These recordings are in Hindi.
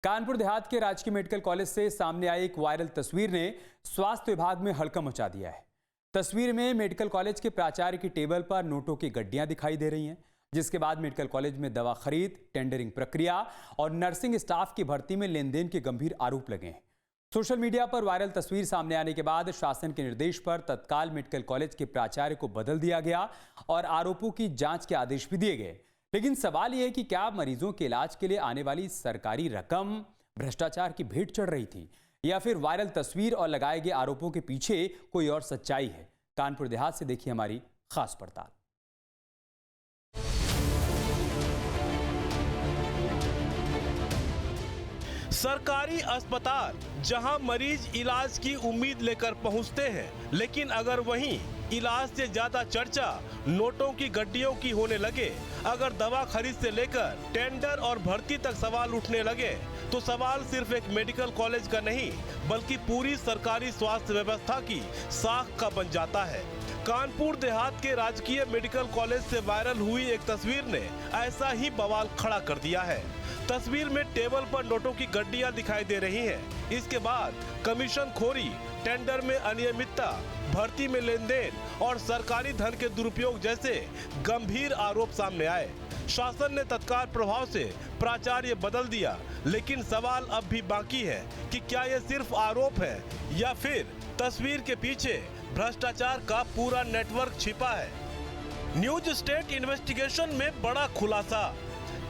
कानपुर देहात के राजकीय मेडिकल कॉलेज से सामने आई एक वायरल तस्वीर ने स्वास्थ्य विभाग में हड़कंप मचा दिया है। तस्वीर में मेडिकल कॉलेज के प्राचार्य की टेबल पर नोटों की गड्डियां दिखाई दे रही हैं, जिसके बाद मेडिकल कॉलेज में दवा खरीद, टेंडरिंग प्रक्रिया और नर्सिंग स्टाफ की भर्ती में लेन देन के गंभीर आरोप लगे हैं। सोशल मीडिया पर वायरल तस्वीर सामने आने के बाद शासन के निर्देश पर तत्काल मेडिकल कॉलेज के प्राचार्य को बदल दिया गया और आरोपों की जांच के आदेश भी दिए गए। लेकिन सवाल यह है कि क्या मरीजों के इलाज के लिए आने वाली सरकारी रकम भ्रष्टाचार की भेंट चढ़ रही थी या फिर वायरल तस्वीर और लगाए गए आरोपों के पीछे कोई और सच्चाई है। कानपुर देहात से देखिए हमारी खास पड़ताल। सरकारी अस्पताल जहां मरीज इलाज की उम्मीद लेकर पहुंचते हैं, लेकिन अगर वहीं इलाज से ज्यादा चर्चा नोटों की गड्डियों की होने लगे, अगर दवा खरीद से लेकर टेंडर और भर्ती तक सवाल उठने लगे, तो सवाल सिर्फ एक मेडिकल कॉलेज का नहीं बल्कि पूरी सरकारी स्वास्थ्य व्यवस्था की साख का बन जाता है। कानपुर देहात के राजकीय मेडिकल कॉलेज से वायरल हुई एक तस्वीर ने ऐसा ही बवाल खड़ा कर दिया है। तस्वीर में टेबल पर नोटों की गड्डियां दिखाई दे रही हैं। इसके बाद कमीशन खोरी, टेंडर में अनियमितता, भर्ती में लेन देन और सरकारी धन के दुरुपयोग जैसे गंभीर आरोप सामने आए। शासन ने तत्काल प्रभाव से प्राचार्य बदल दिया, लेकिन सवाल अब भी बाकी है कि क्या ये सिर्फ आरोप है या फिर तस्वीर के पीछे भ्रष्टाचार का पूरा नेटवर्क छिपा है। न्यूज स्टेट इन्वेस्टिगेशन में बड़ा खुलासा,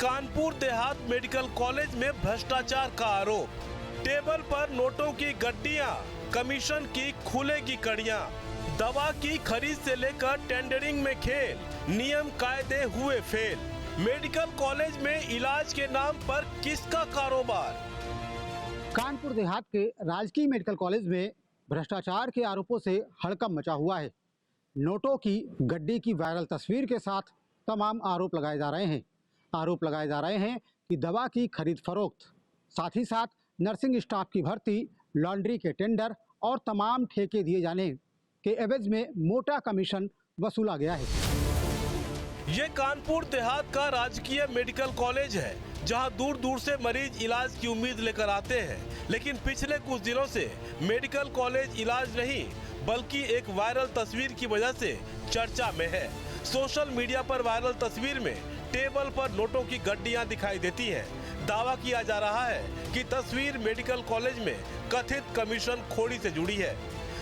कानपुर देहात मेडिकल कॉलेज में भ्रष्टाचार का आरोप, टेबल पर नोटों की गड्डियां, कमीशन की खुलेगी कड़ियां, दवा की खरीद से लेकर टेंडरिंग में खेल, नियम कायदे हुए फेल, मेडिकल कॉलेज में इलाज के नाम पर किसका कारोबार। कानपुर देहात के राजकीय मेडिकल कॉलेज में भ्रष्टाचार के आरोपों से हड़कंप मचा हुआ है। नोटों की गड्डी की वायरल तस्वीर के साथ तमाम आरोप लगाए जा रहे हैं। आरोप लगाए जा रहे हैं कि दवा की खरीद फरोख्त, साथ ही साथ नर्सिंग स्टाफ की भर्ती, लॉन्ड्री के टेंडर और तमाम ठेके दिए जाने के एवज में मोटा कमीशन वसूला गया है। ये कानपुर देहात का राजकीय मेडिकल कॉलेज है, जहां दूर दूर से मरीज इलाज की उम्मीद लेकर आते हैं, लेकिन पिछले कुछ दिनों से मेडिकल कॉलेज इलाज नहीं बल्कि एक वायरल तस्वीर की वजह से चर्चा में है। सोशल मीडिया पर वायरल तस्वीर में टेबल पर नोटों की गड्डियां दिखाई देती हैं। दावा किया जा रहा है कि तस्वीर मेडिकल कॉलेज में कथित कमीशन खोरी से जुड़ी है।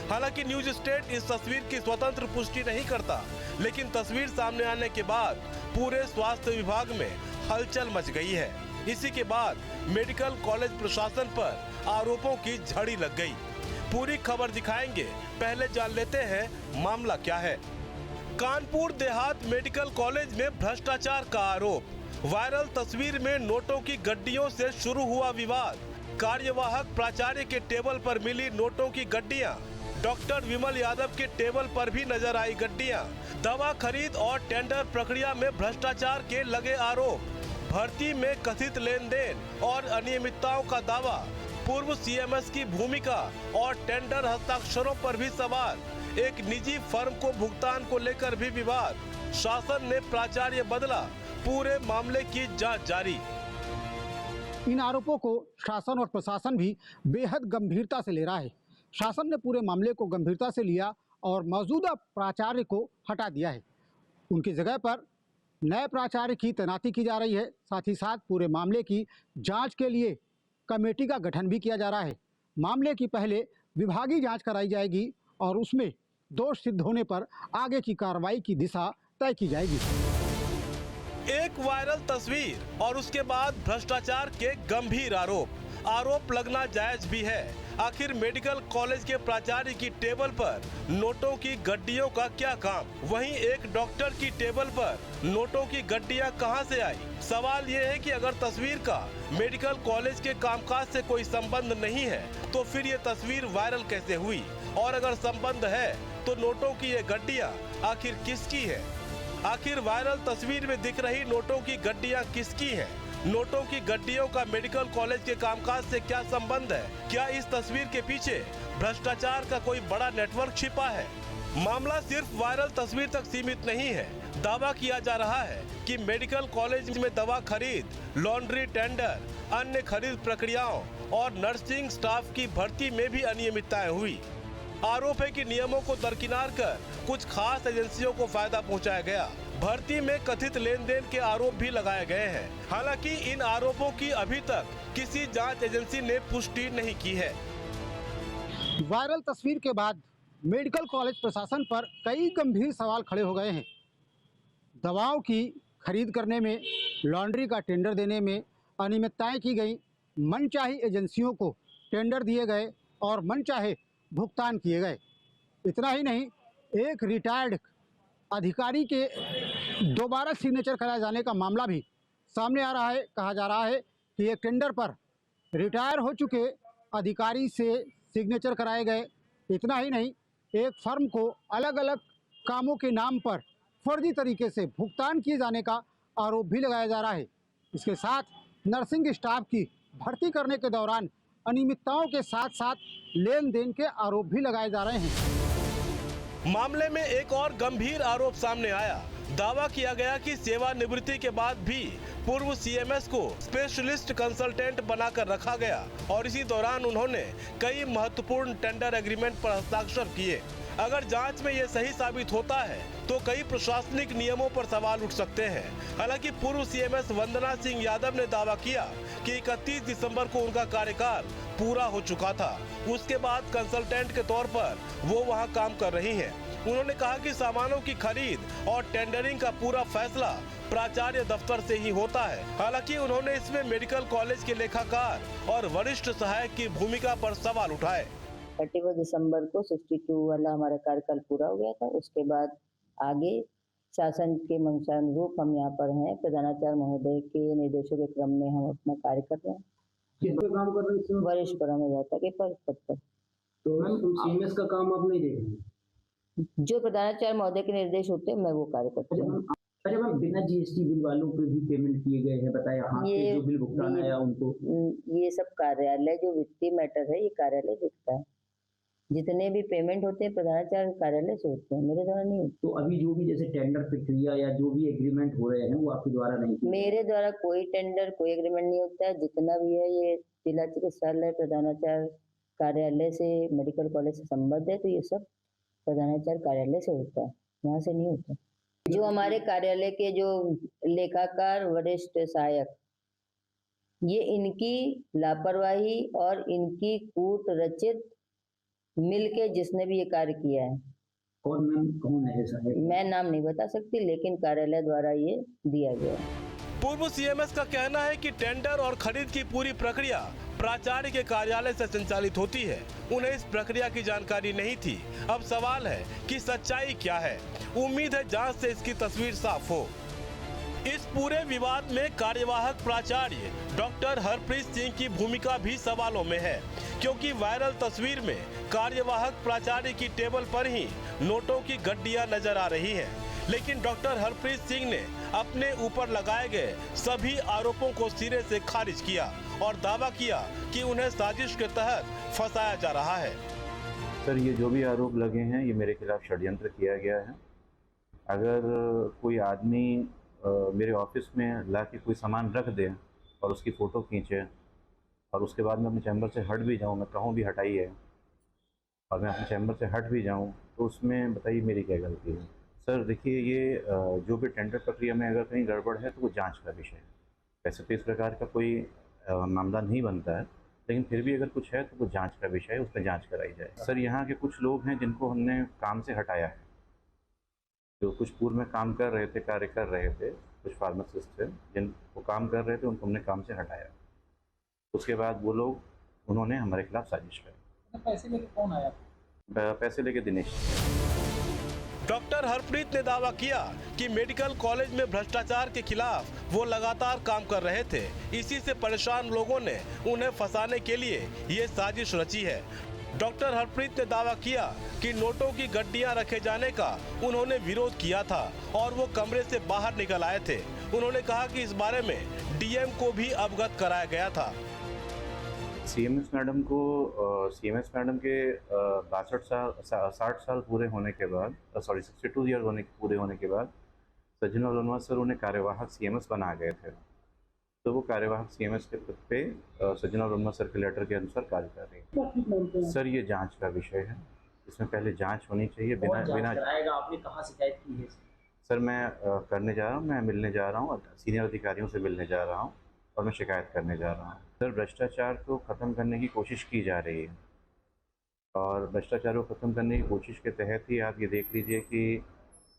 हालांकि न्यूज स्टेट इस तस्वीर की स्वतंत्र पुष्टि नहीं करता, लेकिन तस्वीर सामने आने के बाद पूरे स्वास्थ्य विभाग में हलचल मच गई है। इसी के बाद मेडिकल कॉलेज प्रशासन पर आरोपों की झड़ी लग गई। पूरी खबर दिखाएंगे, पहले जान लेते हैं मामला क्या है। कानपुर देहात मेडिकल कॉलेज में भ्रष्टाचार का आरोप, वायरल तस्वीर में नोटों की गड्डियों से शुरू हुआ विवाद। कार्यवाहक प्राचार्य के टेबल पर मिली नोटों की गड्डियां, डॉक्टर विमल यादव के टेबल पर भी नजर आई गड्डियां। दवा खरीद और टेंडर प्रक्रिया में भ्रष्टाचार के लगे आरोप, भर्ती में कथित लेन देन और अनियमितताओं का दावा, पूर्व सीएमएस की भूमिका और टेंडर हस्ताक्षरों पर भी सवाल, एक निजी फर्म को भुगतान को लेकर भी विवाद। शासन ने प्राचार्य बदला, पूरे मामले की जांच जारी। इन आरोपों को शासन और प्रशासन भी बेहद गंभीरता से ले रहा है। शासन ने पूरे मामले को गंभीरता से लिया और मौजूदा प्राचार्य को हटा दिया है। उनकी जगह पर नए प्राचार्य की तैनाती की जा रही है। साथ ही साथ पूरे मामले की जांच के लिए कमेटी का गठन भी किया जा रहा है। मामले की पहले विभागीय जांच कराई जाएगी और उसमें दोष सिद्ध होने पर आगे की कार्रवाई की दिशा तय की जाएगी। एक वायरल तस्वीर और उसके बाद भ्रष्टाचार के गंभीर आरोप लगना जायज भी है। आखिर मेडिकल कॉलेज के प्राचार्य की टेबल पर नोटों की गड्डियों का क्या काम? वहीं एक डॉक्टर की टेबल पर नोटों की गड्डियां कहां से आई? सवाल ये है कि अगर तस्वीर का मेडिकल कॉलेज के कामकाज से कोई संबंध नहीं है तो फिर ये तस्वीर वायरल कैसे हुई? और अगर संबंध है तो नोटों की ये गड्डियां आखिर किसकी है? आखिर वायरल तस्वीर में दिख रही नोटों की गड्डियां किसकी है? नोटों की गड्डियों का मेडिकल कॉलेज के कामकाज से क्या संबंध है? क्या इस तस्वीर के पीछे भ्रष्टाचार का कोई बड़ा नेटवर्क छिपा है? मामला सिर्फ वायरल तस्वीर तक सीमित नहीं है। दावा किया जा रहा है कि मेडिकल कॉलेज में दवा खरीद, लॉन्ड्री टेंडर, अन्य खरीद प्रक्रियाओं और नर्सिंग स्टाफ की भर्ती में भी अनियमितताएं हुई। आरोप है कि नियमों को दरकिनार कर कुछ खास एजेंसियों को फायदा पहुंचाया गया। भर्ती में कथित लेन देन के आरोप भी लगाए गए हैं। हालांकि इन आरोपों की अभी तक किसी जांच एजेंसी ने पुष्टि नहीं की है। वायरल तस्वीर के बाद मेडिकल कॉलेज प्रशासन पर कई गंभीर सवाल खड़े हो गए हैं। दवाओं की खरीद करने में, लॉन्ड्री का टेंडर देने में अनियमितताएं की गई, मनचाही एजेंसियों को टेंडर दिए गए और मनचाहे भुगतान किए गए। इतना ही नहीं, एक रिटायर्ड अधिकारी के दोबारा सिग्नेचर कराए जाने का मामला भी सामने आ रहा है। कहा जा रहा है कि एक टेंडर पर रिटायर हो चुके अधिकारी से सिग्नेचर कराए गए। इतना ही नहीं, एक फर्म को अलग अलग कामों के नाम पर फर्जी तरीके से भुगतान किए जाने का आरोप भी लगाया जा रहा है। इसके साथ नर्सिंग स्टाफ की भर्ती करने के दौरान अनियमितताओं के साथ साथ लेन देन के आरोप भी लगाए जा रहे हैं। मामले में एक और गंभीर आरोप सामने आया। दावा किया गया कि सेवानिवृत्ति के बाद भी पूर्व सीएमएस को स्पेशलिस्ट कंसल्टेंट बनाकर रखा गया और इसी दौरान उन्होंने कई महत्वपूर्ण टेंडर एग्रीमेंट पर हस्ताक्षर किए। अगर जांच में ये सही साबित होता है तो कई प्रशासनिक नियमों पर सवाल उठ सकते हैं। हालांकि पूर्व सीएमएस वंदना सिंह यादव ने दावा किया कि 31 दिसंबर को उनका कार्यकाल पूरा हो चुका था। उसके बाद कंसल्टेंट के तौर पर वो वहां काम कर रही हैं। उन्होंने कहा कि सामानों की खरीद और टेंडरिंग का पूरा फैसला प्राचार्य दफ्तर से ही होता है। हालांकि उन्होंने इसमें मेडिकल कॉलेज के लेखाकार और वरिष्ठ सहायक की भूमिका पर सवाल उठाए। 31 दिसंबर को 62 वाला हमारा कार्यकाल पूरा हो गया था। उसके बाद आगे शासन के मंशानुरूप हम यहाँ पर हैं। प्रधानाचार्य महोदय के निर्देशों के क्रम में हम अपना कार्य कर रहे हैं। किस पे काम कर रहे हैं? वरिष्ठ परामर्शदाता के पद पर। तो मैम सीएमएस का काम आप नहीं देख रहे? जो प्रधानाचार्य महोदय के निर्देश होते हैं मैं वो कार्य करती हूँ। अरे मैम, बिना जीएसटी बिल वालों पे भी पेमेंट किए गए हैं, बताया हाथ से जो बिल भुगतान आया उनको। ये सब कार्यालय जो वित्तीय मैटर है ये कार्यालय देखता है। जितने भी पेमेंट होते हैं प्रधानाचार्य कार्यालय से होते हैं, मेरे द्वारा नहीं होते। तो अभी जो भी जैसे टेंडर प्रक्रिया या जो भी एग्रीमेंट हो रहे हैं वो आपके द्वारा नहीं? मेरे द्वारा कोई टेंडर कोई एग्रीमेंट नहीं होता है। जितना भी है ये जिला चिकित्सालय प्रधानाचार्य कार्यालय से मेडिकल कॉलेज से संबद्ध है, तो ये सब प्रधानाचार्य कार्यालय से होता है, यहाँ से नहीं होता। जो हमारे कार्यालय के जो लेखाकार वरिष्ठ सहायक, ये इनकी लापरवाही और इनकी कूट रचित मिलके जिसने भी ये कार्य किया है। और मैम कौन है सहायक? मैं नाम नहीं बता सकती, लेकिन कार्यालय द्वारा ये दिया गया है। पूर्व सीएमएस का कहना है कि टेंडर और खरीद की पूरी प्रक्रिया प्राचार्य के कार्यालय से संचालित होती है। उन्हें इस प्रक्रिया की जानकारी नहीं थी। अब सवाल है कि सच्चाई क्या है। उम्मीद है जांच से इसकी तस्वीर साफ हो। इस पूरे विवाद में कार्यवाहक प्राचार्य डॉक्टर हरप्रीत सिंह की भूमिका भी सवालों में है, क्योंकि वायरल तस्वीर में कार्यवाहक प्राचार्य की टेबल पर ही नोटों की गड्डियां नजर आ रही हैं। लेकिन डॉक्टर हरप्रीत सिंह ने अपने ऊपर लगाए गए सभी आरोपों को सिरे से खारिज किया और दावा किया कि उन्हें साजिश के तहत फंसाया जा रहा है। सर, ये जो भी आरोप लगे हैं ये मेरे खिलाफ षड्यंत्र किया गया है। अगर कोई आदमी मेरे ऑफिस में ला के कोई सामान रख दे और उसकी फ़ोटो खींचे और उसके बाद मैं अपने चैम्बर से हट भी जाऊँ, मैं कहूँ भी हटाइए, और मैं अपने चैम्बर से हट भी जाऊँ, तो उसमें बताइए मेरी क्या गलती है? सर देखिए, ये जो भी टेंडर प्रक्रिया में अगर कहीं गड़बड़ है तो वो जांच का विषय है। वैसे तो इस प्रकार का कोई मामला नहीं बनता है, लेकिन फिर भी अगर कुछ है तो वो जांच का विषय है, उस पर जांच कराई जाए। सर, यहाँ के कुछ लोग हैं जिनको हमने काम से हटाया है, जो कुछ पूर्व में काम कर रहे थे, कार्य कर रहे थे, कुछ फार्मासिस्ट थे जिनको काम कर रहे थे, उनको हमने काम से हटाया। उसके बाद वो लोग उन्होंने हमारे खिलाफ साजिश की। पैसे लेके कौन आया? पैसे लेके दिनेश। डॉक्टर हरप्रीत ने दावा किया कि मेडिकल कॉलेज में भ्रष्टाचार के खिलाफ वो लगातार काम कर रहे थे। इसी से परेशान लोगों ने उन्हें फंसाने के लिए ये साजिश रची है। डॉक्टर हरप्रीत ने दावा किया कि नोटों की गड्डियां रखे जाने का उन्होंने विरोध किया था और वो कमरे से बाहर निकल आए थे उन्होंने कहा कि इस बारे में डीएम को भी अवगत कराया गया था। सीएमएस मैडम के 60 साल पूरे होने के बाद 62 ईयर पूरे होने के बाद सज्जनलाल वर्मा सर उन्हें कार्यवाहक सीएमएस बना गए थे। तो वो कार्यवाहक सीएमएस के पद पे सज्जनलाल वर्मा सर के लेटर के अनुसार कार्य कर रही है। सर ये जांच का विषय है, इसमें पहले जांच होनी चाहिए। बिना आपने कहाँ शिकायत की है? सर मैं करने जा रहा हूँ, मैं मिलने जा रहा हूँ, सीनियर अधिकारियों से मिलने जा रहा हूँ और मैं शिकायत करने जा रहा हूँ। सर भ्रष्टाचार को ख़त्म करने की कोशिश की जा रही है और भ्रष्टाचार को ख़त्म करने की कोशिश के तहत ही आप ये देख लीजिए कि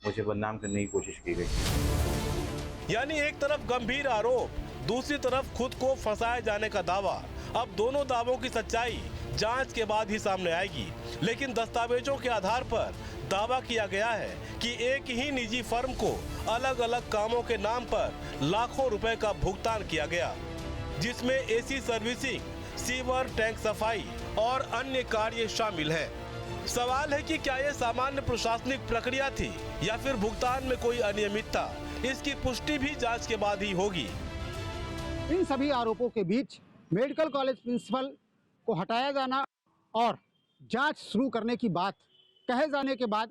मुझे बदनाम करने की कोशिश की गई। यानी एक तरफ गंभीर आरोप, दूसरी तरफ खुद को फंसाए जाने का दावा। अब दोनों दावों की सच्चाई जांच के बाद ही सामने आएगी, लेकिन दस्तावेजों के आधार पर दावा किया गया है कि एक ही निजी फर्म को अलग अलग कामों के नाम पर लाखों रुपए का भुगतान किया गया, जिसमें एसी सर्विसिंग, सीवर टैंक सफाई और अन्य कार्य शामिल हैं। सवाल है कि क्या यह सामान्य प्रशासनिक प्रक्रिया थी या फिर भुगतान में कोई अनियमितता? इसकी पुष्टि भी जांच के बाद ही होगी। इन सभी आरोपों के बीच मेडिकल कॉलेज प्रिंसिपल को हटाया जाना और जांच शुरू करने की बात कहे जाने के बाद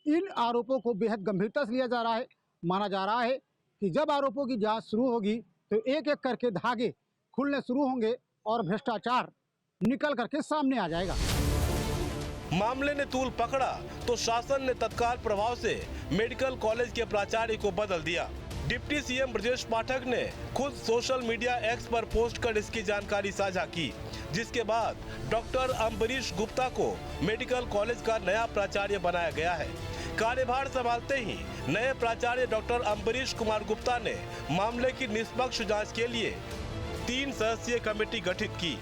इन आरोपों को बेहद गंभीरता से लिया जा रहा है। माना जा रहा है कि जब आरोपों की जांच शुरू होगी तो एक एक करके धागे खुलने शुरू होंगे और भ्रष्टाचार निकल करके सामने आ जाएगा। मामले ने तूल पकड़ा तो शासन ने तत्काल प्रभाव से मेडिकल कॉलेज के प्राचार्य को बदल दिया। डिप्टी सीएम ब्रजेश पाठक ने खुद सोशल मीडिया एक्स पर पोस्ट कर इसकी जानकारी साझा की, जिसके बाद डॉक्टर अम्बरीश गुप्ता को मेडिकल कॉलेज का नया प्राचार्य बनाया गया है। कार्यभार संभालते ही नए प्राचार्य डॉक्टर अम्बरीश कुमार गुप्ता ने मामले की निष्पक्ष जांच के लिए 3 सदस्यीय कमेटी गठित की।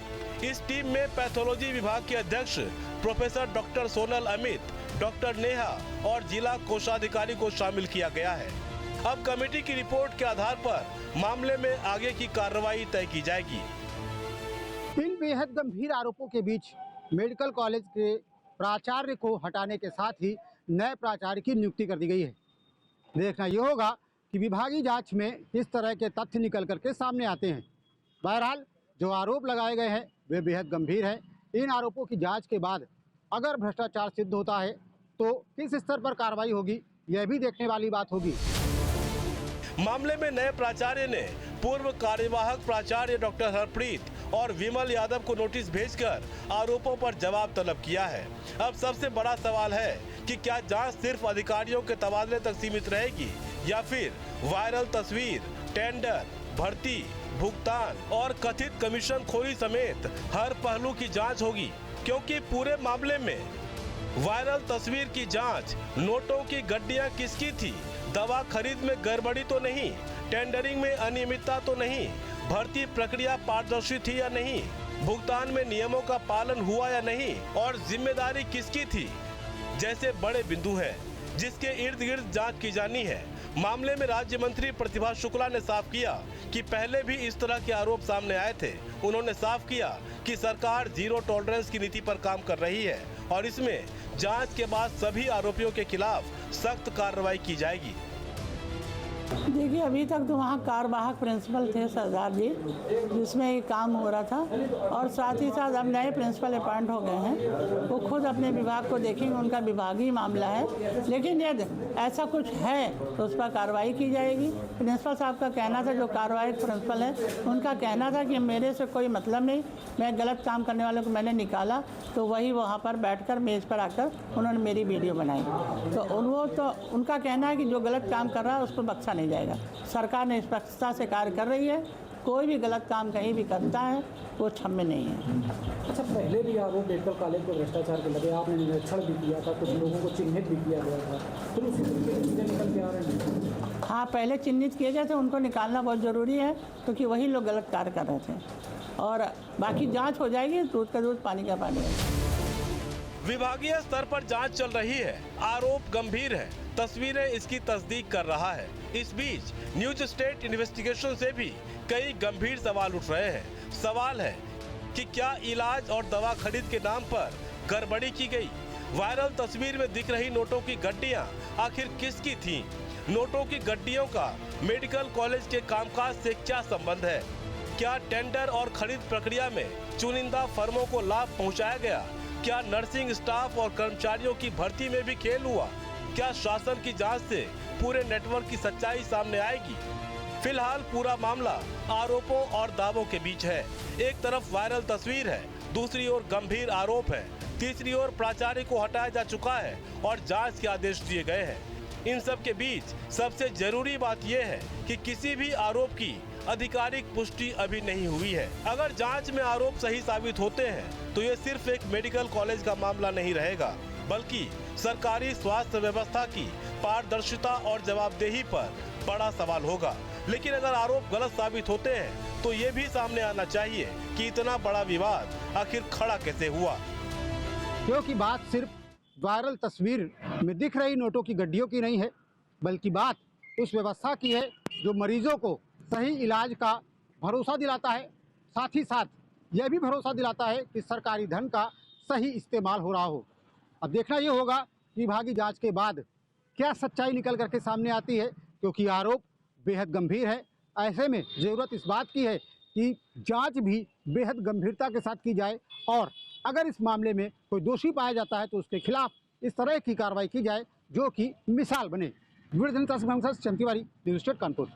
इस टीम में पैथोलॉजी विभाग के अध्यक्ष professor doctor Sonal Amit, doctor Neha और जिला कोषाधिकारी को शामिल किया गया है। अब कमेटी की रिपोर्ट के आधार पर मामले में आगे की कार्रवाई तय की जाएगी। इन बेहद गंभीर आरोपों के बीच मेडिकल कॉलेज के प्राचार्य को हटाने के साथ ही नए प्राचार्य की नियुक्ति कर दी गई है। देखना यह होगा कि विभागीय जांच में किस तरह के तथ्य निकल करके सामने आते हैं। बहरहाल जो आरोप लगाए गए हैं वे बेहद गंभीर हैं। इन आरोपों की जांच के बाद अगर भ्रष्टाचार सिद्ध होता है तो किस स्तर पर कार्रवाई होगी, यह भी देखने वाली बात होगी। मामले में नए प्राचार्य ने पूर्व कार्यवाहक प्राचार्य डॉक्टर हरप्रीत और विमल यादव को नोटिस भेजकर आरोपों पर जवाब तलब किया है। अब सबसे बड़ा सवाल है कि क्या जांच सिर्फ अधिकारियों के तबादले तक सीमित रहेगी या फिर वायरल तस्वीर, टेंडर, भर्ती, भुगतान और कथित कमीशन खोरी समेत हर पहलू की जांच होगी, क्योंकि पूरे मामले में वायरल तस्वीर की जांच, नोटों की गड्डियां किसकी थी, दवा खरीद में गड़बड़ी तो नहीं, टेंडरिंग में अनियमितता तो नहीं, भर्ती प्रक्रिया पारदर्शी थी या नहीं, भुगतान में नियमों का पालन हुआ या नहीं और जिम्मेदारी किसकी थी, जैसे बड़े बिंदु हैं जिसके इर्द गिर्द जांच की जानी है। मामले में राज्य मंत्री प्रतिभा शुक्ला ने साफ किया कि पहले भी इस तरह के आरोप सामने आए थे। उन्होंने साफ किया कि सरकार जीरो टॉलरेंस की नीति पर काम कर रही है और इसमें जांच के बाद सभी आरोपियों के खिलाफ सख्त कार्रवाई की जाएगी। देखिए, अभी तक तो वहाँ कार्यवाहक प्रिंसिपल थे सरदार जी, जिसमें ये काम हो रहा था और साथ ही साथ अब नए प्रिंसिपल अपॉइंट हो गए हैं। वो खुद अपने विभाग को देखेंगे, उनका विभागीय मामला है, लेकिन यदि ऐसा कुछ है तो उस पर कार्रवाई की जाएगी। प्रिंसिपल साहब का कहना था, जो कार्यवाहक प्रिंसिपल है उनका कहना था कि मेरे से कोई मतलब नहीं, मैं गलत काम करने वालों को मैंने निकाला, तो वही वहाँ पर बैठकर मेज़ पर आकर उन्होंने मेरी वीडियो बनाई। तो उनका कहना है कि जो गलत काम कर रहा है उस पर बख्शा नहीं जाएगा। सरकार निष्पक्षता से कार्य कर रही है, कोई भी गलत काम कहीं भी करता है वो क्षम्य नहीं है। अच्छा, पहले भी आरोप मेडिकल कॉलेज को भ्रष्टाचार के लगे, आपने निरीक्षण भी किया था, कुछ लोगों को चिन्हित भी किया गया था, फिर उसी तरीके से चीज़ें निकल के आ रहे हैं। हाँ, पहले चिन्हित किए गए थे, उनको निकालना बहुत ज़रूरी है क्योंकि वही लोग गलत कार्य कर रहे थे और बाकी जाँच हो जाएगी, दूध का दूध पानी का पानी है। विभागीय स्तर पर जांच चल रही है, आरोप गंभीर है, तस्वीरें इसकी तस्दीक कर रहा है। इस बीच न्यूज स्टेट इन्वेस्टिगेशन से भी कई गंभीर सवाल उठ रहे हैं। सवाल है कि क्या इलाज और दवा खरीद के नाम पर गड़बड़ी की गई? वायरल तस्वीर में दिख रही नोटों की गड्डियां आखिर किसकी थीं? नोटों की गड्डियों का मेडिकल कॉलेज के कामकाज से क्या संबंध है? क्या टेंडर और खरीद प्रक्रिया में चुनिंदा फर्मों को लाभ पहुंचाया गया? क्या नर्सिंग स्टाफ और कर्मचारियों की भर्ती में भी खेल हुआ? क्या शासन की जांच से पूरे नेटवर्क की सच्चाई सामने आएगी? फिलहाल पूरा मामला आरोपों और दावों के बीच है। एक तरफ वायरल तस्वीर है, दूसरी ओर गंभीर आरोप है, तीसरी ओर प्राचार्य को हटाया जा चुका है और जांच के आदेश दिए गए हैं। इन सब के बीच सबसे जरूरी बात यह है कि किसी भी आरोप की आधिकारिक पुष्टि अभी नहीं हुई है। अगर जांच में आरोप सही साबित होते हैं तो ये सिर्फ एक मेडिकल कॉलेज का मामला नहीं रहेगा, बल्कि सरकारी स्वास्थ्य व्यवस्था की पारदर्शिता और जवाबदेही पर बड़ा सवाल होगा। लेकिन अगर आरोप गलत साबित होते हैं तो ये भी सामने आना चाहिए कि इतना बड़ा विवाद आखिर खड़ा कैसे हुआ। क्योंकि बात सिर्फ वायरल तस्वीर में दिख रही नोटों की गड्डियों की नहीं है, बल्कि बात उस व्यवस्था की है जो मरीजों को सही इलाज का भरोसा दिलाता है, साथ ही साथ यह भी भरोसा दिलाता है कि सरकारी धन का सही इस्तेमाल हो रहा हो। अब देखना ये होगा कि विभागीय जांच के बाद क्या सच्चाई निकल करके सामने आती है, क्योंकि आरोप बेहद गंभीर है। ऐसे में ज़रूरत इस बात की है कि जांच भी बेहद गंभीरता के साथ की जाए और अगर इस मामले में कोई दोषी पाया जाता है तो उसके खिलाफ इस तरह की कार्रवाई की जाए जो कि मिसाल बने। Video journalist Asif Ahmad, Chand Tiwari, news state Kanpur.